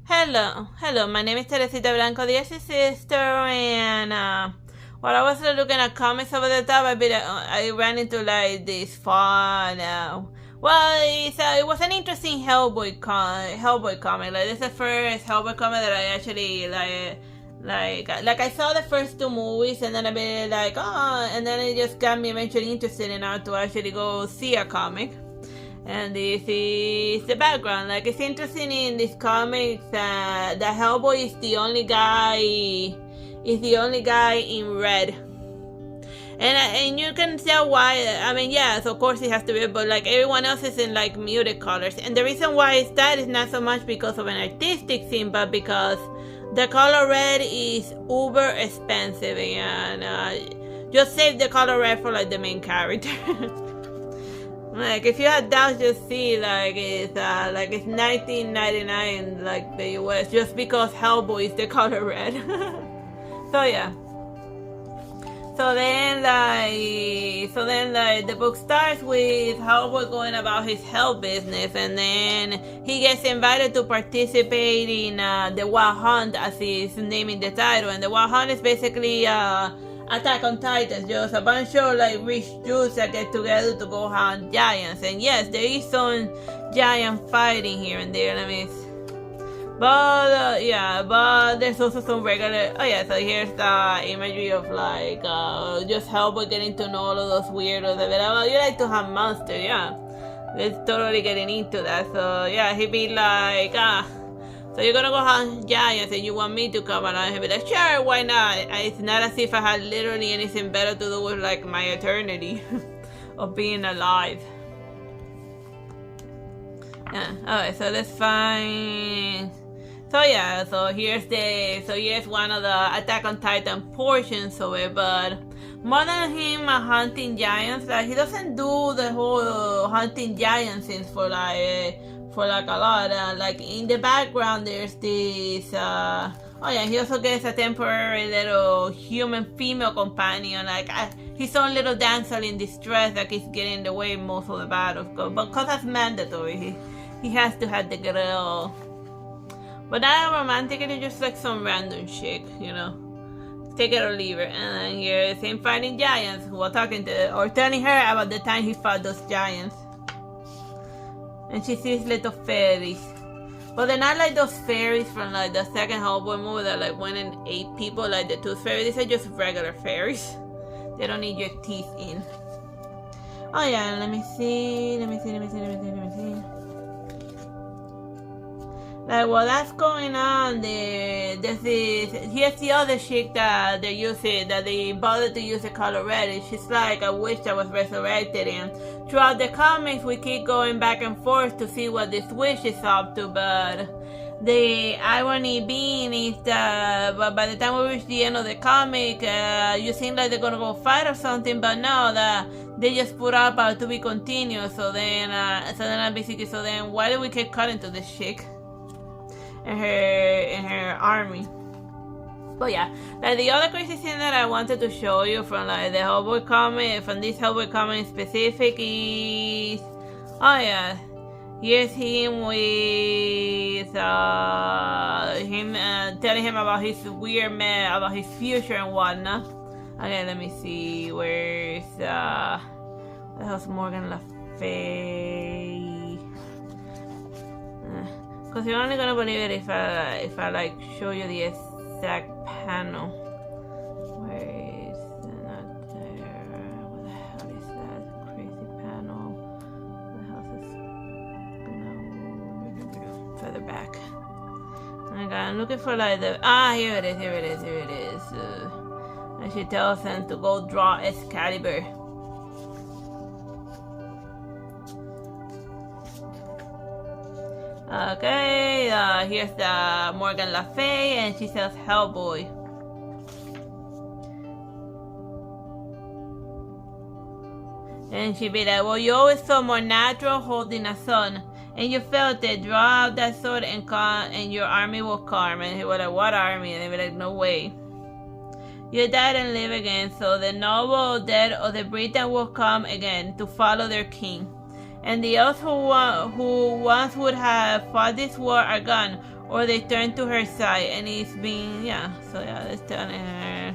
Hello, my name is Teresita Blanco, the Artsy Sister, and while I was looking at comics over the top, I ran into like this fun, it was an interesting Hellboy comic, like this is the first Hellboy comic that I actually like I saw the first two movies and then I been like, oh, and then it just got me eventually interested enough to actually go see a comic. And this is the background. Like, it's interesting in these comics that Hellboy is the only guy in red. And you can tell why. I mean, yes, of course it has to be, but like everyone else is in like muted colors. And the reason why it's that is not so much because of an artistic thing, but because the color red is uber expensive, and just save the color red for like the main character. Like, if you had doubts, just see, it's 19.99 like the US, just because Hellboy is the color red. So yeah. So then the book starts with Hellboy going about his hell business, and then he gets invited to participate in the Wild Hunt, as he's naming the title. And the Wild Hunt is basically Attack on Titans, just a bunch of like rich dudes that get together to go hunt giants. And yes, there is some giant fighting here and there. But there's also some regular. Oh yeah, so here's the imagery of like just Hellboy getting to know all of those weirdos. Oh, you like to hunt monsters, yeah? It's totally getting into that. So yeah, he'd be like, so you're gonna go hunt giants and you want me to come along? He'd be like, sure, why not? It's not as if I had literally anything better to do with like my eternity of being alive. Yeah, alright, so let's find. So yeah, so here's one of the Attack on Titan portions of it, but more than him hunting giants, like he doesn't do the whole hunting giants things for like a lot. Like in the background, there's this. He also gets a temporary little human female companion, like his own little damsel in distress that is getting in the way most of the battles. But because that's mandatory, he has to have the girl. But not romantically, just like some random chick, take it or leave it. And then here's him fighting giants, while talking to or telling her about the time he fought those giants. And she sees little fairies. But they're not like those fairies from like the second Hellboy movie that like went and ate people, like the tooth fairies. These are just regular fairies. They don't need your teeth in. Oh yeah, let me see. Like, while that's going on, here's the other chick that they bothered to use the color red. She's like a witch that was resurrected, and throughout the comics we keep going back and forth to see what this witch is up to, but the irony being is that by the time we reach the end of the comic, you seem like they're gonna go fight or something, but no, they just put up to be continued. So then why do we keep cutting to this chick and her army? But yeah, like the other crazy thing that I wanted to show you from like the Hellboy comic, from this Hellboy comic in specific, is here's him with telling him about his weird man, about his future and whatnot. Okay, let me see, where's the hell's Morgan Le Fay? Because you're only gonna believe it if I like show you the exact panel. Where is not there? What the hell is that crazy panel? What the hell is this? No, further back. Okay, I'm looking for like the here it is. And she tells him to go draw Excalibur. Okay, here's the Morgan Le Fay, and she says Hellboy. And she be like, well, you always felt more natural holding a son, and you felt it. Draw out that sword and your army will come. And he was like, what army? And they be like, no way. You died and live again, so the noble dead or the Britain will come again to follow their king. And the elves who once would have fought this war are gone. or they turn to her side, and he's being, yeah, so yeah, they're telling her.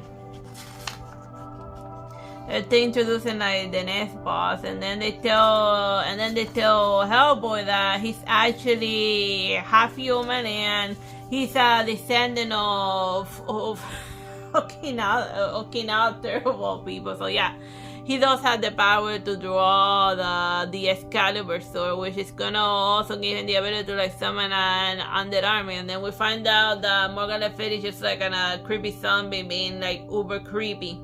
They're introducing like the next boss, and then they tell Hellboy that he's actually half human and he's a descendant of Okinawa terrible people. So yeah, he does have the power to draw the excalibur sword, which is gonna also give him the ability to like summon an undead army. And then we find out that Morgan Le Fay is just like a creepy zombie being like uber creepy.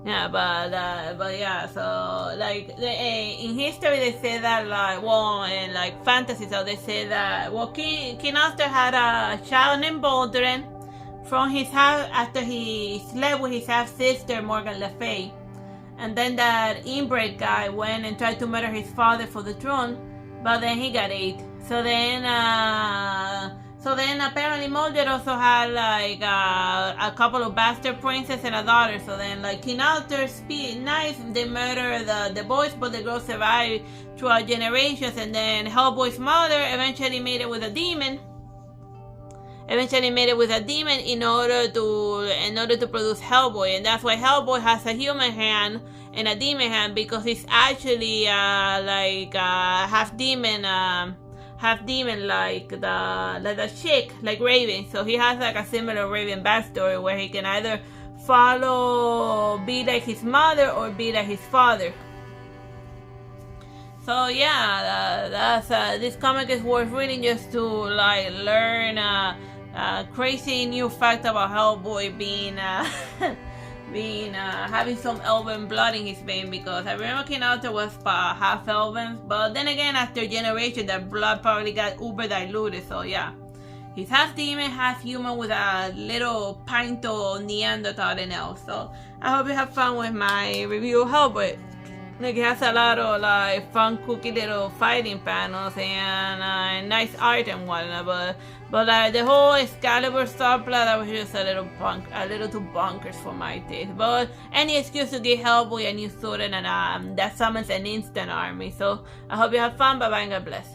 Yeah, but yeah, so like in history they say that like, well, in like fantasy, so they say that, well, King Arthur had a child named Baldwin from his half after he slept with his half sister Morgan Le Fay, and then that inbred guy went and tried to murder his father for the throne, but then he ate. So then apparently Mordred also had like a couple of bastard princes and a daughter. So then like King Arthur's knife, they murder the boys, but the girls survived throughout generations. And then Hellboy's mother eventually made it with a demon. In order to produce Hellboy, and that's why Hellboy has a human hand and a demon hand, because he's actually half demon like the chick, like Raven. So he has like a similar Raven backstory where he can either be like his mother or be like his father. So yeah, that's this comic is worth reading just to like learn crazy new fact about Hellboy being having some elven blood in his vein, because I remember King Arthur was half elven, but then again after generation that blood probably got uber diluted. So yeah, he's half demon, half human with a little pinto Neanderthal in else. So I hope you have fun with my review of Hellboy. Like, it has a lot of like fun, cookie little fighting panels and nice art and whatnot. But like the whole Excalibur subplot, that was just a little too bonkers for my taste. But any excuse to give Hellboy a new sword and that summons an instant army. So I hope you have fun. Bye bye and God bless.